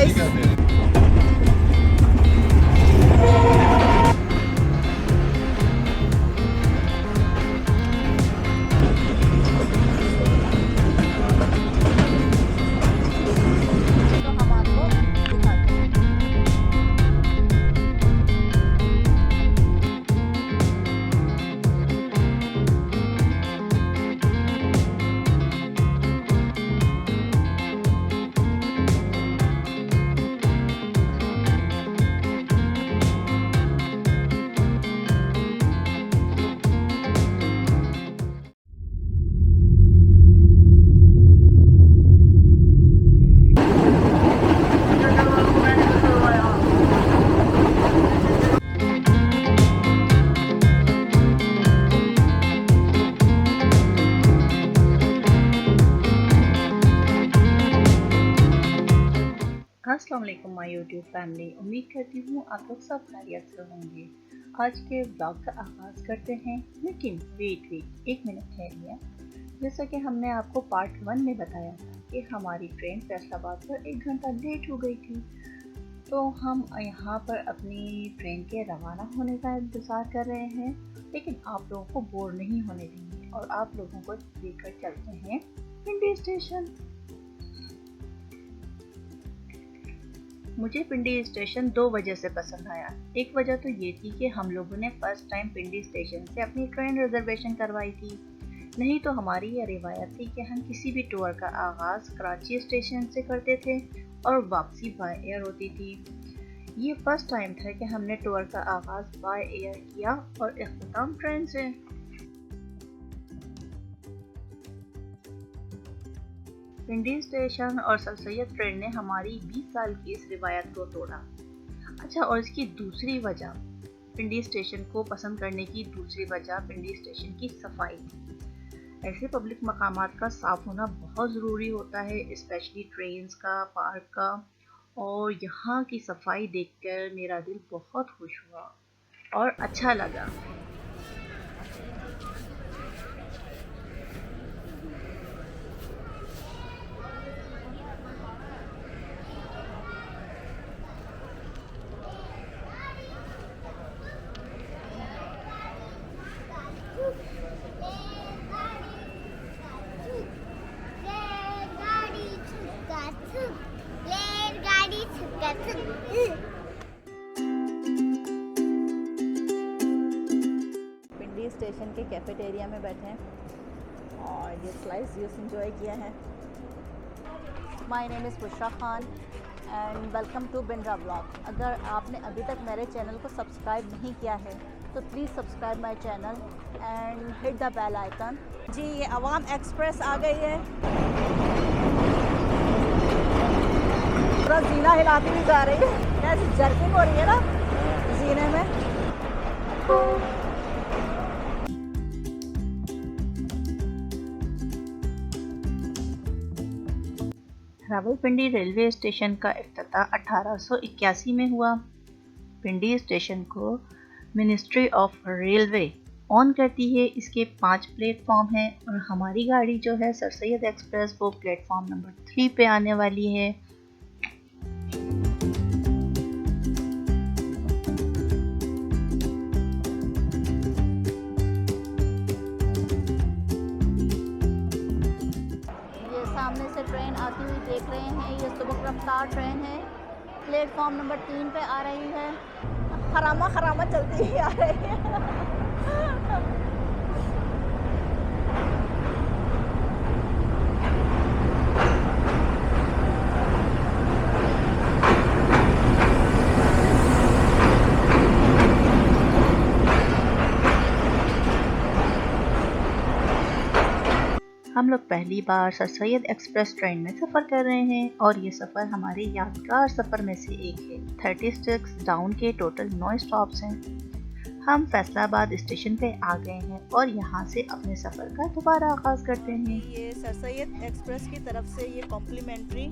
Guys. तो हम आपको दिखाते हैं। अस्सलाम वालेकुम माय यूट्यूब फैमिली, उम्मीद करती हूँ आप लोग सब खैरियत से होंगे। आज के ब्लॉग का आगाज़ करते हैं, लेकिन वेट 1 मिनट ठहरिए। जैसा कि हमने आपको पार्ट 1 में बताया था कि हमारी ट्रेन फैसलाबाद पर 1 घंटा लेट हो गई थी, तो हम यहाँ पर अपनी ट्रेन के रवाना होने का इंतज़ार कर रहे हैं, लेकिन आप लोगों को बोर नहीं होने देंगे और आप लोगों को लेकर चलते हैं पिंडी स्टेशन। मुझे पिंडी स्टेशन 2 वजह से पसंद आया। एक वजह तो ये थी कि हम लोगों ने फर्स्ट टाइम पिंडी स्टेशन से अपनी ट्रेन रिजर्वेशन करवाई थी। नहीं तो हमारी ये रिवायत थी कि हम किसी भी टूर का आगाज़ कराची स्टेशन से करते थे और वापसी बाय एयर होती थी। ये फर्स्ट टाइम था कि हमने टूर का आगाज़ बाय एयर किया और इख्तिताम ट्रेन से। पिंडी स्टेशन और सर सैयद ट्रेन ने हमारी 20 साल की इस रिवायत को तोड़ा। अच्छा, और इसकी दूसरी वजह, पिंडी स्टेशन को पसंद करने की दूसरी वजह पिंडी स्टेशन की सफाई थी। ऐसे पब्लिक मकामात का साफ होना बहुत ज़रूरी होता है, स्पेशली ट्रेन्स का, पार्क का, और यहाँ की सफाई देखकर मेरा दिल बहुत खुश हुआ और अच्छा लगा। पिंडी स्टेशन के कैफेटेरिया में बैठे हैं और ये स्लाइस जूस एंजॉय किया है। My name is Bushra Khan and welcome to Bindra blog. अगर आपने अभी तक मेरे चैनल को सब्सक्राइब नहीं किया है तो please subscribe my channel and hit the bell icon. जी, ये अवाम एक्सप्रेस आ गई है, पूरा जीना हिलाती हुई जा रही है। ऐसी जर्किंग हो रही है ना जीने में। रावलपिंडी रेलवे स्टेशन का इफ्तिताह 1881 में हुआ। पिंडी स्टेशन को मिनिस्ट्री ऑफ रेलवे ऑन करती है। इसके 5 प्लेटफॉर्म हैं और हमारी गाड़ी जो है सर सैयद एक्सप्रेस, वो प्लेटफॉर्म नंबर 3 पे आने वाली है। सामने से ट्रेन आती हुई देख रहे हैं, ये सुबह रफ्तार ट्रेन है, प्लेटफॉर्म नंबर 3 पे आ रही है। खरामा खरामा चलती हुई आ रही है। हम लोग पहली बार सर सैयद एक्सप्रेस ट्रेन में सफ़र कर रहे हैं और ये सफ़र हमारे यादगार सफ़र में से एक है। 36 डाउन के टोटल 9 स्टॉप्स हैं। हम फैसलाबाद स्टेशन पे आ गए हैं और यहाँ से अपने सफ़र का दोबारा आगाज़ करते हैं। ये सर सैयद एक्सप्रेस की तरफ से ये कॉम्प्लीमेंट्री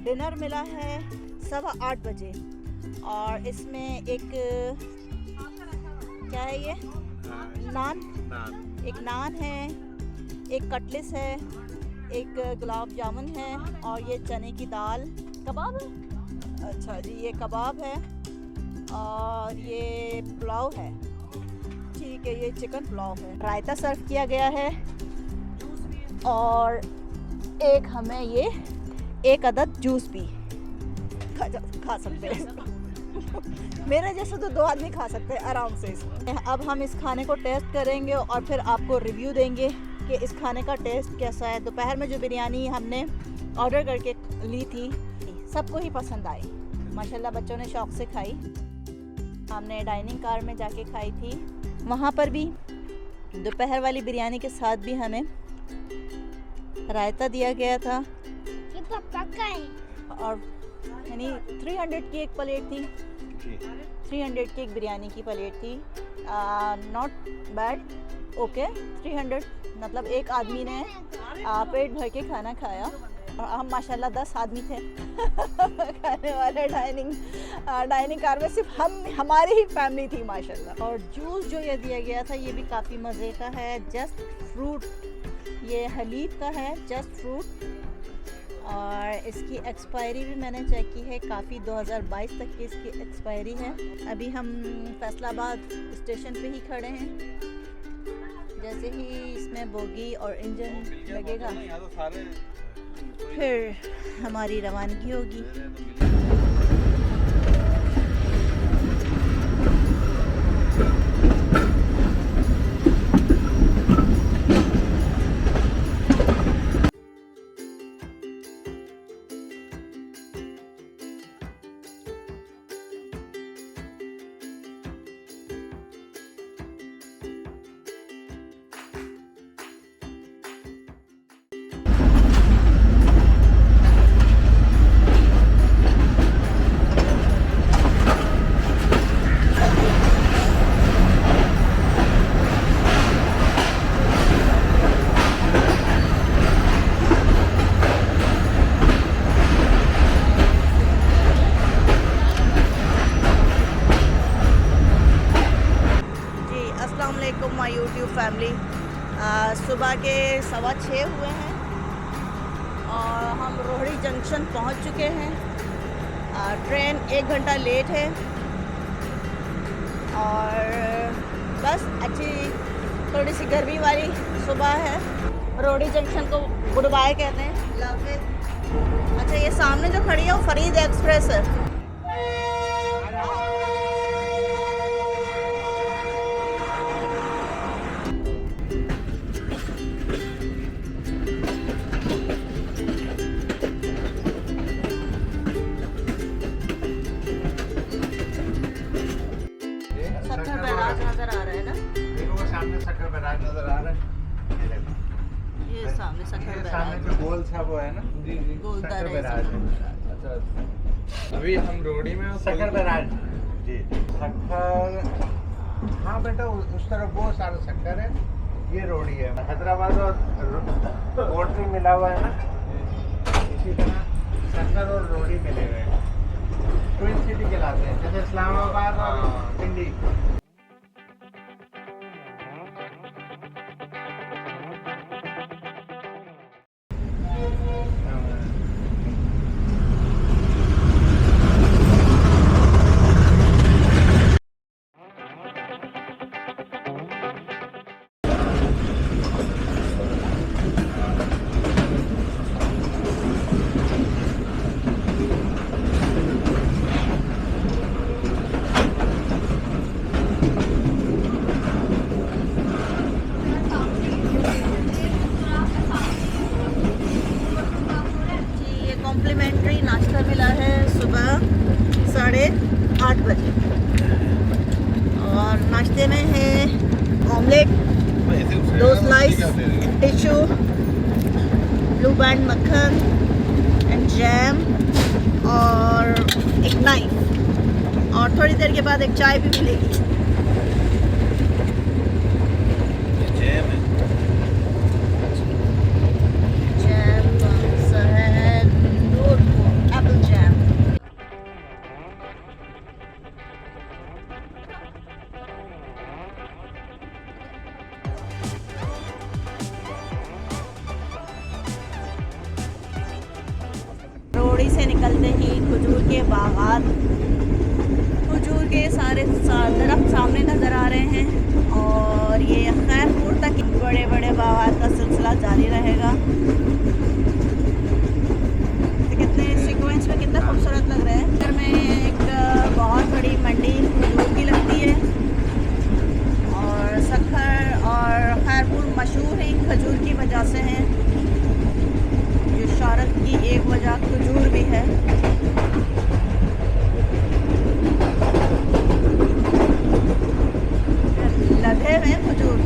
डिनर मिला है 8:15 बजे और इसमें एक क्या है, ये एक नान है, एक कटलेस है, एक गुलाब जामुन है और ये चने की दाल कबाब है। अच्छा जी, ये कबाब है और ये पुलाव है। ठीक है, ये चिकन पुलाव है। रायता सर्व किया गया है और एक हमें ये एक अदद जूस भी खा सकते हैं। मेरे जैसे तो 2 आदमी खा सकते हैं आराम से इसमें। अब हम इस खाने को टेस्ट करेंगे और फिर आपको रिव्यू देंगे कि इस खाने का टेस्ट कैसा है। दोपहर में जो बिरयानी हमने ऑर्डर करके ली थी सबको ही पसंद आई माशाल्लाह, बच्चों ने शौक़ से खाई। हमने डाइनिंग कार में जाके खाई थी, वहाँ पर भी दोपहर वाली बिरयानी के साथ भी हमें रायता दिया गया था। ये पापा का है। और यानी 300 की एक प्लेट थी, 300 की एक बिरयानी की प्लेट थी। Not bad, okay. 300 मतलब एक आदमी ने पेट भर के खाना खाया और हम माशाल्लाह 10 आदमी थे खाने वाले। डाइनिंग कार में सिर्फ हमारी ही फैमिली थी माशाल्लाह। और जूस जो ये दिया गया था ये भी काफ़ी मज़े का है, जस्ट फ्रूट, ये हलीब का है, जस्ट फ्रूट। और इसकी एक्सपायरी भी मैंने चेक की है, काफ़ी 2022 तक की इसकी एक्सपायरी है। अभी हम फैसलाबाद स्टेशन पे ही खड़े हैं, जैसे ही इसमें बोगी और इंजन लगेगा फिर हमारी रवानगी होगी। माय यूट्यूब फैमिली, सुबह के 6:15 हुए हैं और हम रोहड़ी जंक्शन पहुंच चुके हैं। ट्रेन 1 घंटा लेट है और बस अच्छी थोड़ी सी गर्मी वाली सुबह है। रोहड़ी जंक्शन को गुड बाय कहते हैं, लव इट। अच्छा, ये सामने जो खड़ी है वो फरीद एक्सप्रेस है। सक्कर बैराज नजर आ रहा है ना, देखो वो सामने सक्कर बैराज नजर आ रहा है। ये सामने सक्कर सामने बैराज, जो गोल सा वो है ना, जी जी, गोलदार सक्कर है बैराज है। अच्छा, अभी हम रोड़ी में सक्कर बैराज जी, सक्कर। हाँ बेटा, उस तरफ वो सारा सक्कर है, ये रोड़ी है। हैदराबाद और पोल्ट्री मिला हुआ है ना, इसी तरह सक्कर और रोड़ी मिले हुए हैं, ट्विन सिटी कहलाते हैं, जैसे इस्लामाबाद और पिंडी। कॉम्प्लीमेंट्री नाश्ता मिला है सुबह 8:30 बजे और नाश्ते में है omelette, 2 slice, tissue, blue band मक्खन एंड जैम और एक नाइफ, और थोड़ी देर के बाद एक चाय भी मिलेगी। जैम है। जैम कौन सा है? Apple jam. रोहड़ी से निकलते आते ही खजूर के बागात, खजूर के सारे दरख्त सामने नज़र आ रहे हैं और ये खैरपुर तक बड़े बड़े बागात का सिलसिला जारी रहेगा। तो कितने सीक्वेंस में कितना खूबसूरत लग रहा है। इधर में एक बहुत बड़ी मंडी खजूर की लगती है और सखर और खैरपुर मशहूर ही खजूर की वजह से हैं। जो शहरत की एक वजह खजूर भी है। लदे हुए खजूर।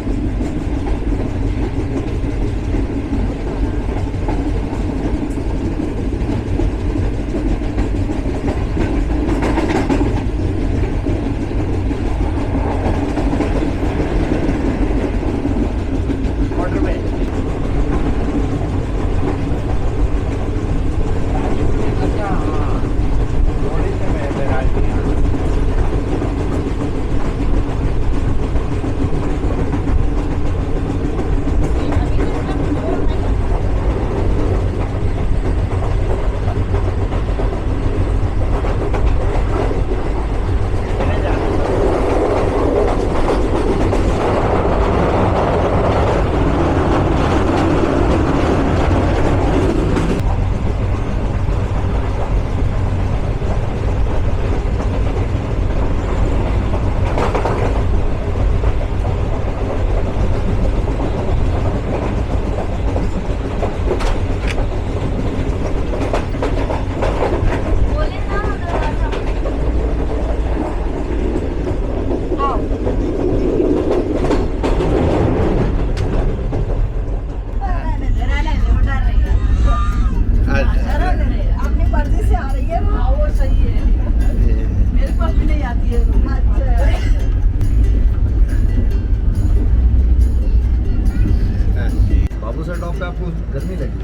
गर्मी लगी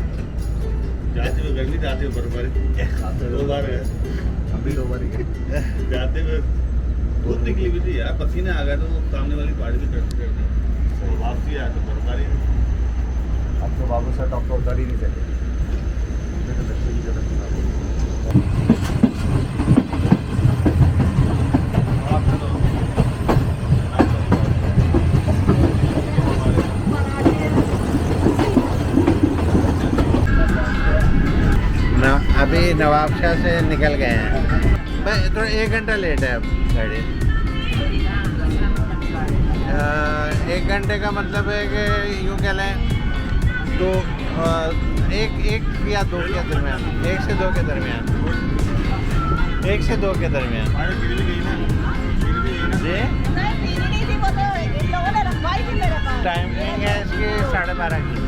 जाते हुए गर्मी, जाते हुए बर्फबारी। 2 बार है, हम भी 2 बार ही गए। जाते हुए बहुत निकली हुई थी यार, पसीने आ गए तो वो सामने वाली पहाड़ी भी चढ़ती वापसी आया तो बर्फबारी। अब तो बाबू सर टॉप तो उतर ही नहीं सके। अभी नवाबशाह से निकल गए हैं। मैं तो 1 घंटा लेट है अब गाड़ी। 1 घंटे का मतलब है कि यूँ कह लें तो 1 या 2 के दरमियान, 1 से 2 के दरमियान, 1 से 2 के दरमियान। जी टाइमिंग है इसकी 12:30 की।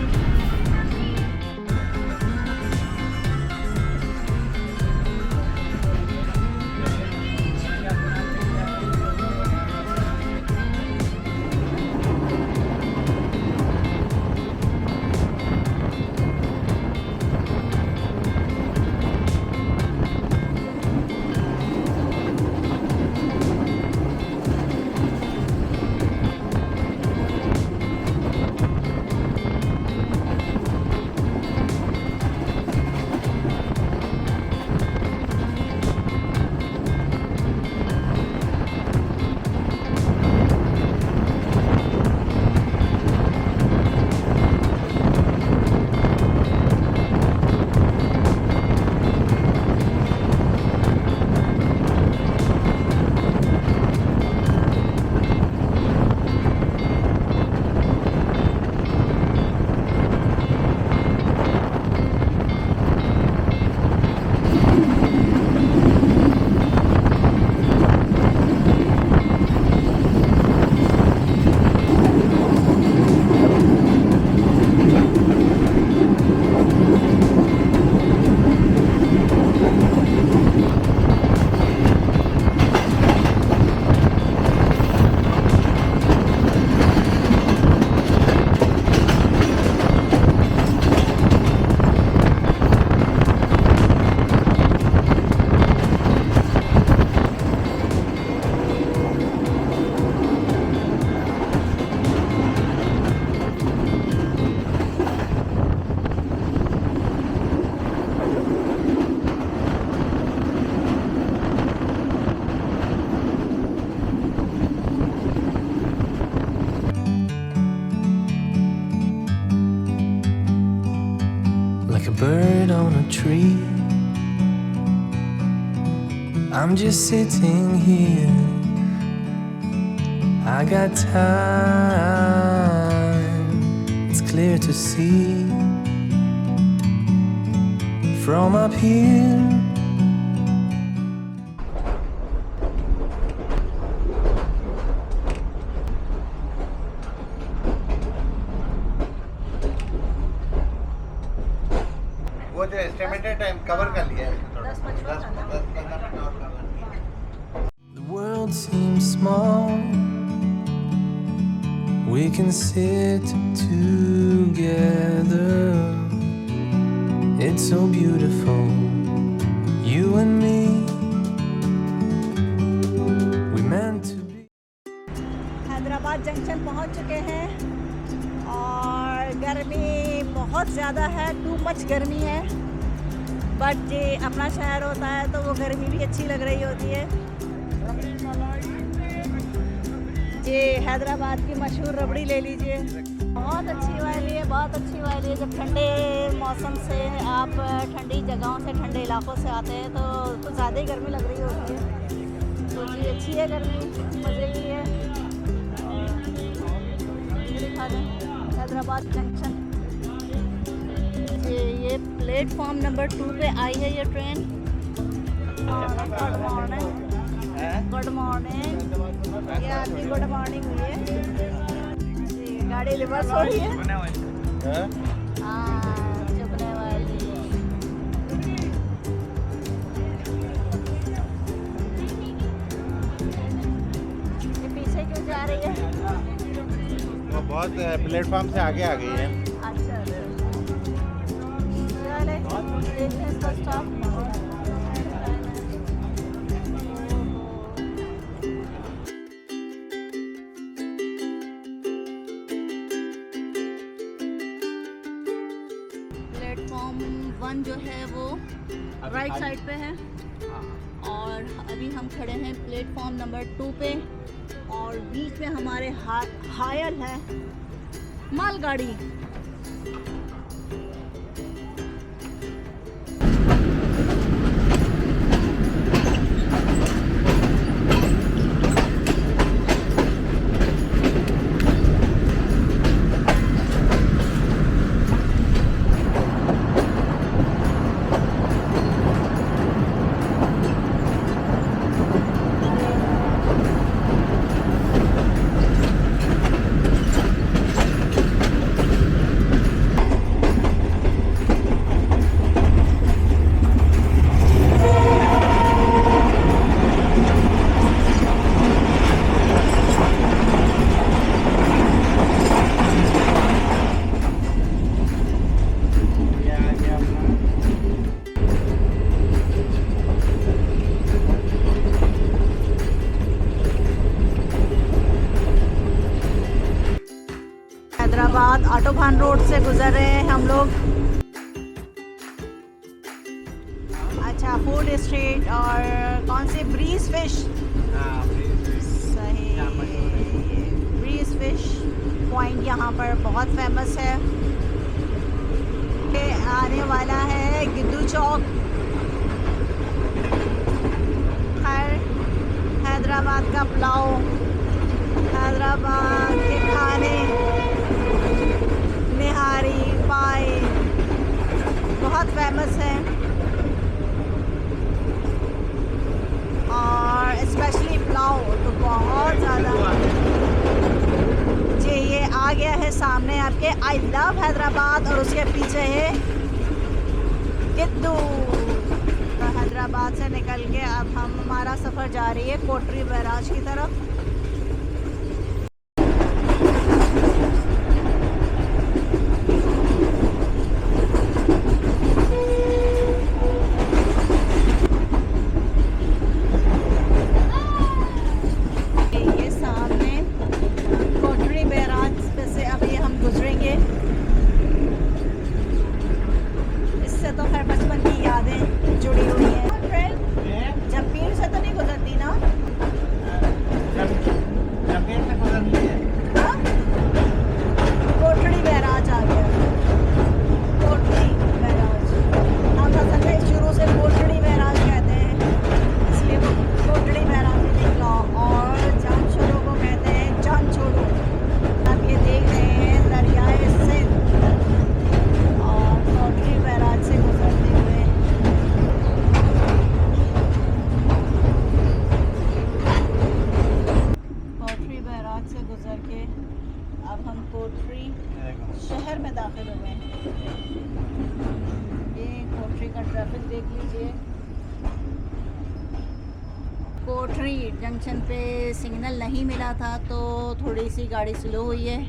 tree. I'm just sitting here. I got time. It's clear to see from up here. वो जो एस्टिमेटेड टाइम कवर कर लिया है 10:55 The world seems small. We can sit together. It's so beautiful. You and me. We meant to be. Hyderabad junction पहुंच चुके हैं और गर्मी बहुत ज़्यादा है, टू मच गर्मी है। बट ये अपना शहर होता है तो वो गर्मी भी अच्छी लग रही होती है। ये हैदराबाद की मशहूर रबड़ी ले लीजिए, बहुत अच्छी वाली है, बहुत अच्छी वाली है। जब ठंडे मौसम से आप ठंडी जगहों से, ठंडे इलाकों से आते हैं तो कुछ ज़्यादा ही गर्मी लग रही होती है। तो जी अच्छी है गर्मी, मज़े की है। दिखा दें हैदराबाद जंक्शन। ये प्लेटफॉर्म नंबर 2 पे आई है ये train. Good morning, good morning, ये आपकी गुड मॉर्निंग हुई है जी। गाड़ी रिवर्स हो रही है, हाँ चुपने वाली। ये पीछे क्यों जा रही है? वो बहुत प्लेटफॉर्म से आगे आ गई है। अच्छा चले देखते हैं इसका स्टॉप। प्लेटफॉर्म 1 जो है वो राइट साइड पे है और अभी हम खड़े हैं प्लेटफॉर्म नंबर 2 पे और बीच में हमारे हायल है मालगाड़ी। हैदराबाद ऑटोबान रोड से गुजर रहे हैं हम लोग। अच्छा, फूड स्ट्रीट और कौन सी ब्रीज फिश, सही, ब्रीज फिश पॉइंट यहाँ पर बहुत फेमस है। ये आने वाला है गिद्दू चौक। खैर हैदराबाद का पुलाव, हैदराबाद के खाने, निहारी पाए बहुत फेमस है और स्पेशली पुलाव तो बहुत ज़्यादा। जी ये आ गया है सामने आपके आई लव हैदराबाद और उसके पीछे है गिद्दू। तो हैदराबाद से निकल के अब हमारा सफ़र जारी है कोटरी बैराज की तरफ। कोठरी जंक्शन पे सिग्नल नहीं मिला था तो थोड़ी सी गाड़ी स्लो हुई है,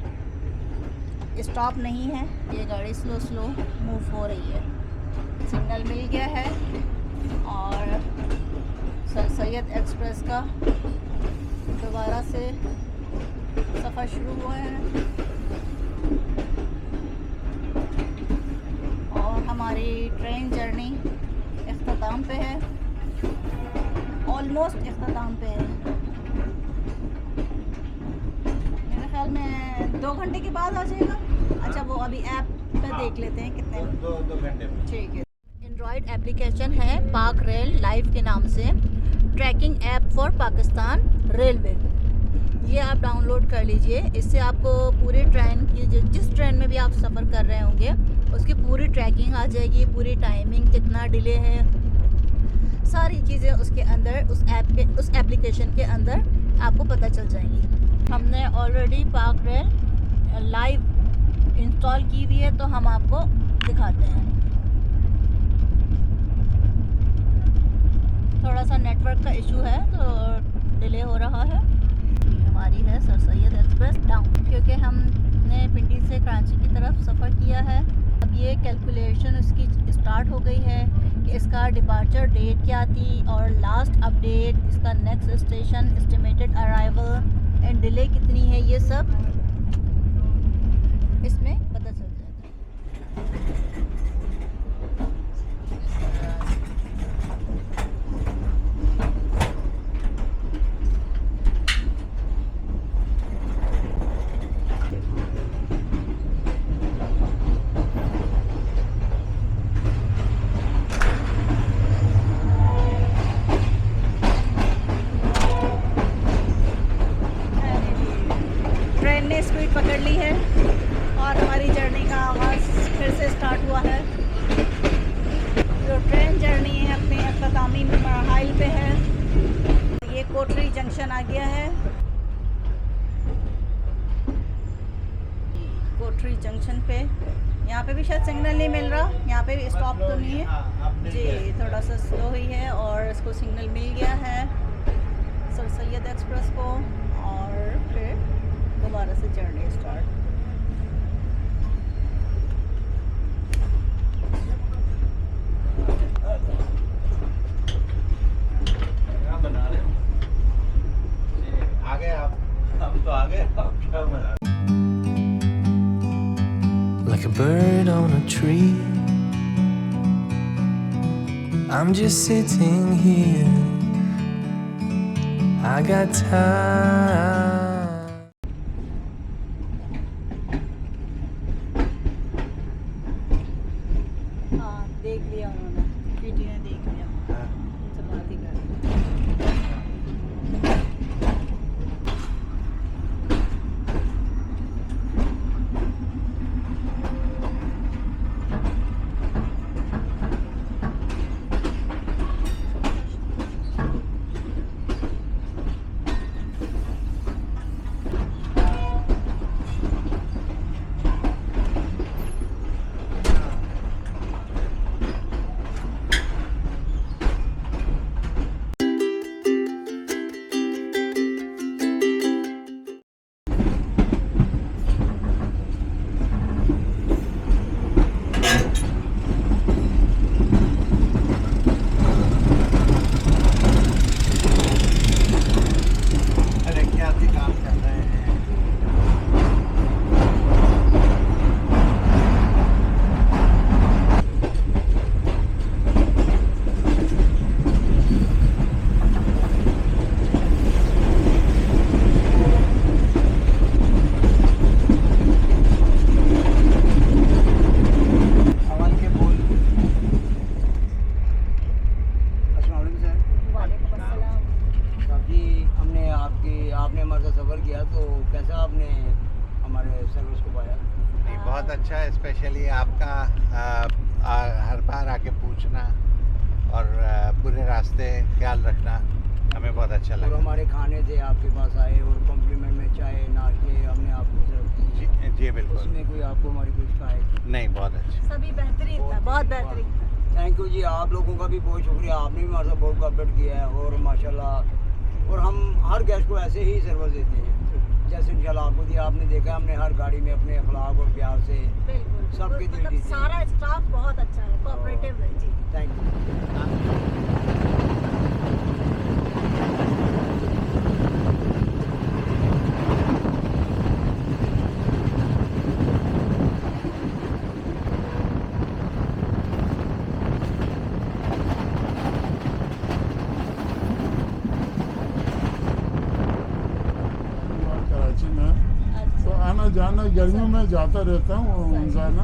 स्टॉप नहीं है, ये गाड़ी स्लो मूव हो रही है। सिग्नल मिल गया है और सर सैयद एक्सप्रेस का दोबारा से सफ़र शुरू हुआ है और हमारी ट्रेन जर्नी इख्तिताम पे है, ऑलमोस्ट इख्तिताम पे है। मेरे ख्याल में 2 घंटे के बाद आ जाएगा। अच्छा, वो अभी ऐप पे देख लेते हैं कितने 2 घंटे में। ठीक है। एंड्रॉयड एप्लीकेशन है पाक रेल लाइव के नाम से, tracking app for Pakistan railway. ये आप डाउनलोड कर लीजिए। इससे आपको पूरी ट्रेन की जिस ट्रेन में भी आप सफ़र कर रहे होंगे उसकी पूरी ट्रैकिंग आ जाएगी, पूरी टाइमिंग, कितना डिले है, सारी चीज़ें उसके अंदर उस एप्लीकेशन के अंदर आपको पता चल जाएंगी। हमने ऑलरेडी पाक रेल लाइव इंस्टॉल की हुई है तो हम आपको दिखाते हैं। थोड़ा सा नेटवर्क का इशू है तो डिले हो रहा है। हमारी है सर सैयद एक्सप्रेस डाउन, क्योंकि हमने पिंडी से कराची की तरफ सफ़र किया है। अब ये कैलकुलेशन उसकी स्टार्ट हो गई है कि इसका डिपार्चर डेट क्या थी और लास्ट अपडेट, इसका next station, estimated arrival and delay कितनी है, ये सब इसमें पता चल जाएगा। ट्रेन ने स्पीड पकड़ ली है और हमारी जर्नी का आगाज़ फिर से स्टार्ट हुआ है। जो ट्रेन जर्नी है अपने अख्तामी मराहिल पे है। ये कोठरी जंक्शन आ गया है। कोठरी जंक्शन पे यहाँ पे भी शायद सिग्नल नहीं मिल रहा, यहाँ पे भी स्टॉप तो नहीं है जी, थोड़ा सा स्लो ही है और इसको सिग्नल मिल गया है सर सैयद एक्सप्रेस को और फिर दोबारा से जर्नी स्टार्ट। क्या बना रहे हो? आगे आप, हम तो आगे, आप क्या बना रहे हो? like a bird on a tree. I'm just sitting here. I got time. हाँ, देख लिया उन्होंने, पीटी ने देख लिया, उनसे बात ही कर ली। अरे क्या सी काम कर रहे हैं? अमन के बोल। अस्सलाम वालेकुम सर। वालेकुम अस्सलाम। साहब जी, आपने हमारे साथ सफ़र किया तो कैसा आपने हमारे सर्विस को पाया? नहीं, बहुत अच्छा है, स्पेशली आपका हर बार आके पूछना और पूरे रास्ते ख्याल रखना हमें बहुत अच्छा और लगा। हमारे खाने थे आपके पास आए और कॉम्प्लीमेंट में चाय नाश्ते हमने आपको सर्व जी, किए। जी बिल्कुल। उसमें कोई आपको हमारी कुछ शिकायत? नहीं, बहुत अच्छा। सभी बेहतरीन था, बहुत बेहतरीन। थैंक यू जी, आप लोगों का भी बहुत शुक्रिया, आपने भी हमारे साथ बहुत कोऑपरेट किया है और माशाल्लाह हर गेस्ट को ऐसे ही सर्विस देते हैं जैसे इंशाल्लाह आपको दिया, आपने देखा हमने हर गाड़ी में अपने अखलाक और प्यार से सबके दिल मतलब जीते। सारा स्टाफ बहुत अच्छा है, कोऑपरेटिव है जी। Thank you. कराची में तो आना जाना गर्मियों में जाता रहता हूँ रोजाना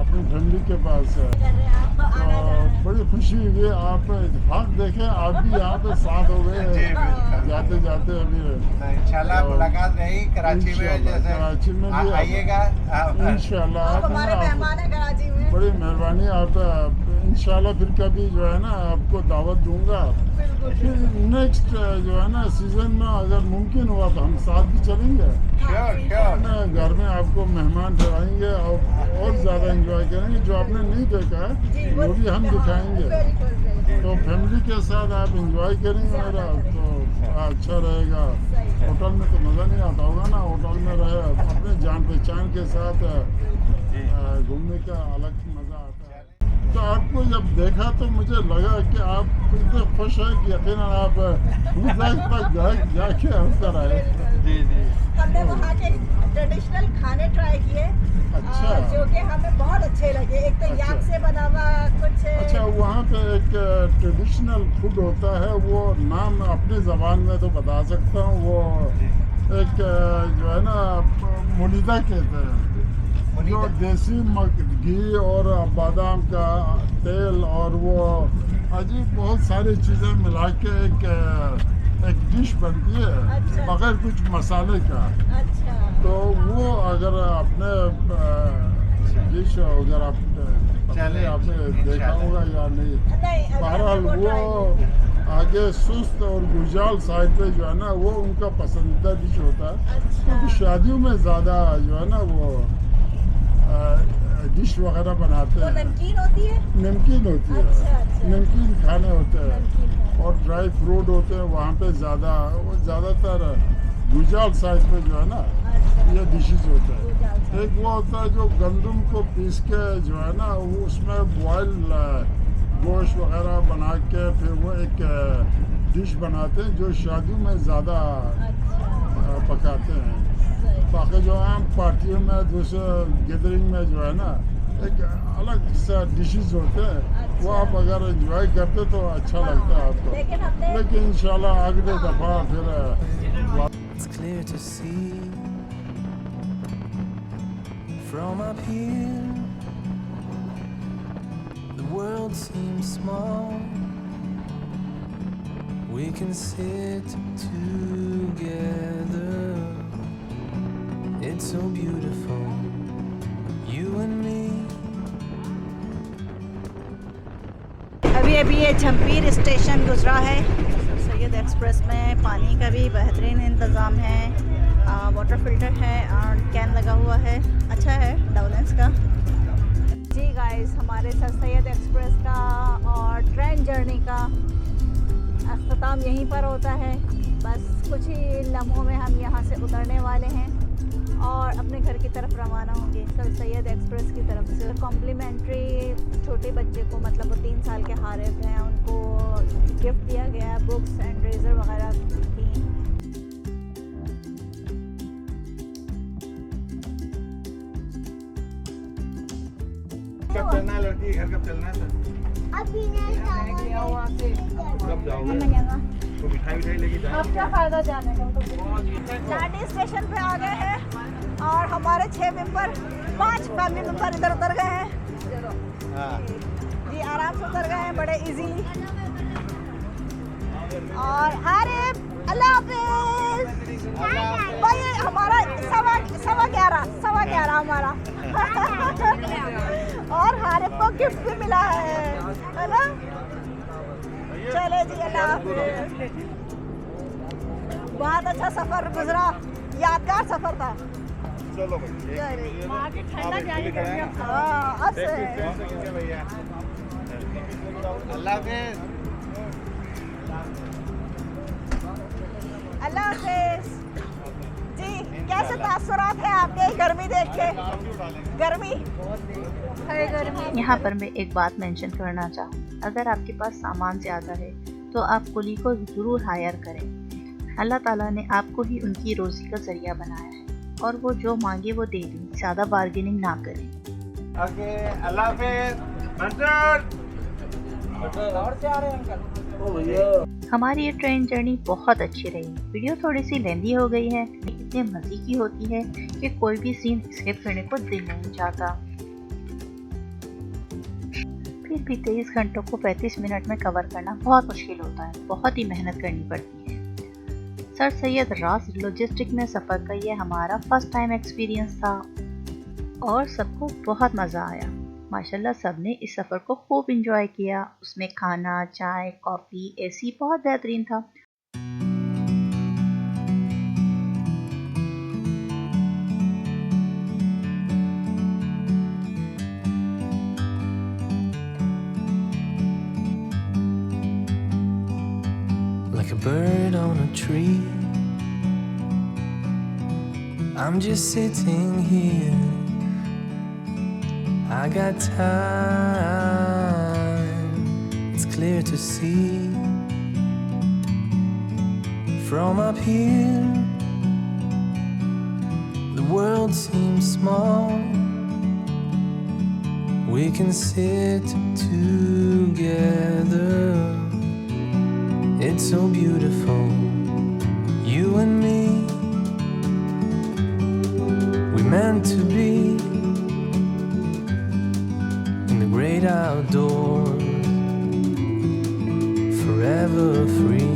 अपनी फैमिली के पास है। तो बड़ी खुशी हुई आप इत्तेफाक देखे आप भी यहाँ पे साथ हो गए जाते जाते अभी। इंशाल्लाह मुलाकात रही कराची में, जैसे कराची में भी आइएगा इंशाल्लाह। आप हमारे मेहमान हैं कराची में। बड़ी मेहरबानी आप इंशाल्लाह फिर कभी जो है ना आपको दावत दूंगा। फिर नेक्स्ट जो है ना सीजन में अगर मुमकिन हुआ तो हम साथ भी चलेंगे। Sure sure. घर में आपको मेहमान ठहराएंगे और ज़्यादा एंजॉय करेंगे। जो आपने नहीं देखा है वो भी हम दिखाएंगे। तो फैमिली के साथ आप एंजॉय करेंगे और तो अच्छा रहेगा। होटल में तो मज़ा नहीं आता होगा ना, होटल में रहे अपने जान पहचान के साथ घूमने का अलग मज़ा आता है। तो आपको जब देखा तो मुझे लगा कि आप इतने खुश हैं कि यकीनन आप तक जाके कर आए। जी जी। हमने वहाँ के ट्रेडिशनल खाने ट्राई किए, अच्छा। जो कि हमें बहुत अच्छे लगे। एक तो अच्छा। याक से बना हुआ कुछ। अच्छा, वहाँ पे एक ट्रेडिशनल फूड होता है, वो नाम अपने ज़बान में तो बता सकता हूँ। वो एक जो है ना मुनीदा कहते हैं, जो देसी घी और बादाम का तेल और वो अजीब बहुत सारी चीज़ें मिला के एक डिश बनती है। अच्छा। बगैर कुछ मसाले का। अच्छा। तो वो अगर आपने डिश अगर आप चले, आपने देखा होगा या नहीं, नहीं, बहरहाल हमने वो आगे सुस्त और गुजाल साइड पे जो है ना वो उनका पसंदीदा डिश होता है। अच्छा। क्योंकि शादियों में ज़्यादा जो है ना वो डिश वगैरह बनाते वो हैं। नमकीन होती है। नमकीन होती है। अच्छा, अच्छा। नमकीन खाने होते हैं नमकीन है। और ड्राई फ्रूट होते हैं वहाँ पे ज़्यादा। वो ज़्यादातर गुजाल साइड पे जो है ना अच्छा। ये डिशेस होते हैं। गुजाल साइड। एक वो होता है जो गंदम को पीस के जो है ना वो उसमें बॉयल गोश्त वगैरह बना के फिर वो एक डिश बनाते हैं जो शादियों में ज़्यादा अच्छा। पकाते हैं। सही। बाकी जो आम पार्टियों में दूसरे गैदरिंग में जो है ना एक अलग सा डिशेस होते हैं। वो आप अगर एंजॉय करते तो अच्छा लगता है आपको। लेकिन हमने लेकिन इंशाल्लाह अगले दफ़ा फिर It's clear to see from up here the world seems small. We can sit together. It's so beautiful, you and me. अभी ये झम्पीर स्टेशन गुजरा है। सैयद एक्सप्रेस में पानी का भी बेहतरीन इंतज़ाम है, वाटर फिल्टर है और कैन लगा हुआ है। अच्छा है डाउलेंस का। जी गाइस, हमारे सर सैयद एक्सप्रेस का और ट्रेन जर्नी का अख्ताम यहीं पर होता है। बस कुछ ही लम्हों में हम यहाँ से उतरने वाले हैं और अपने घर की तरफ रवाना होंगे सर सैयद एक्सप्रेस की तरफ से। कॉम्प्लीमेंट्री छोटे बच्चे को, मतलब वो 3 साल के हारिफ हैं, उनको गिफ्ट दिया गया, बुक्स एंड रेजर वगैरह थी। कब चलना है लड़की, घर कब चलना है सर? अभी नहीं कब जाओगे? तो मिठाई लेके जाएंगे। क्या फ़ायदा जाने का? लाडी स्टेशन पे आ गए हैं और हमारे 6 मेंबर, 5 फैमिली मेंबर इधर उतर गए हैं। जी आराम से उतर गए हैं बड़े इजीली। और आरिफ अल्लाह हाफिज। भाई हमारा 11:15 हमारा। और हारिफ को गिफ्ट भी मिला है ना। चले जी अल्लाह हाफिज। बहुत अच्छा सफर गुजरा, यादगार सफर था। चलो भाई। ठंडा जाने का। भैया अल्लाह हाफिज़। अल्लाह हाफिज जी। कैसे तासुरात हैं आपके गर्मी देख के? गर्मी है, गर्मी। यहाँ पर मैं एक बात मेंशन करना चाहूँ, अगर आपके पास सामान ज़्यादा है तो आप कुली को ज़रूर हायर करें। अल्लाह ताला ने आपको ही उनकी रोज़ी का ज़रिया बनाया है और वो जो मांगे वो दे दें, ज़्यादा बार्गेनिंग ना करें। ओके, अल्लाह हाफिज़। मंजूर हमारी ये ट्रेन जर्नी बहुत अच्छी रही। वीडियो थोड़ी सी लेंदी हो गई है, इतने मज़े की होती है कि कोई भी सीन स्किप करने को दिल नहीं चाहता। फिर भी 23 घंटों को 35 मिनट में कवर करना बहुत मुश्किल होता है, बहुत ही मेहनत करनी पड़ती है। सर सैयद रास लॉजिस्टिक में सफ़र का ये हमारा फर्स्ट टाइम एक्सपीरियंस था और सबको बहुत मज़ा आया। माशाल्लाह सबने इस सफ़र को खूब इंजॉय किया। उसमें खाना, चाय, कॉफ़ी, एसी बहुत बेहतरीन था। Like a bird on a tree, I'm just sitting here. I got time, it's clear to see. From up here, the world seems small. We can sit together. It's so beautiful, you and me. We meant to be in the great outdoors, forever free.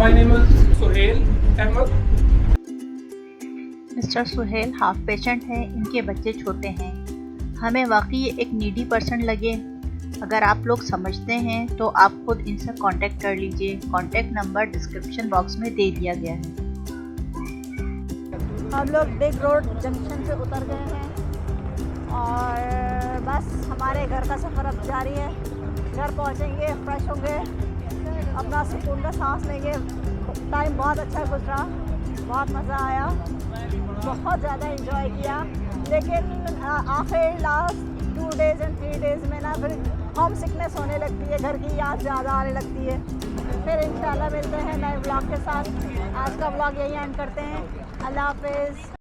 My name is Suhail Ahmed. Mister Suhail half patient हैं, इनके बच्चे छोटे हैं। हमें वाकई एक needy person लगे। अगर आप लोग समझते हैं तो आप खुद इनसे कांटेक्ट कर लीजिए। कांटेक्ट नंबर डिस्क्रिप्शन बॉक्स में दे दिया गया है। हम लोग बिग रोड जंक्शन से उतर गए हैं और बस हमारे घर का सफ़र अब जारी है। घर पहुंचेंगे, फ्रेश होंगे, अपना सुकून का सांस लेंगे। टाइम बहुत अच्छा गुजरा, बहुत मज़ा आया, बहुत ज़्यादा एंजॉय किया। लेकिन आखिर लास्ट 2 days and 3 days में ना फिर होम सिकनेस होने लगती है, घर की याद ज़्यादा आने लगती है। फिर इंशाल्लाह मिलते हैं नए व्लॉग के साथ। आज का व्लॉग यहीं एंड करते हैं। अल्लाह हाफिज़।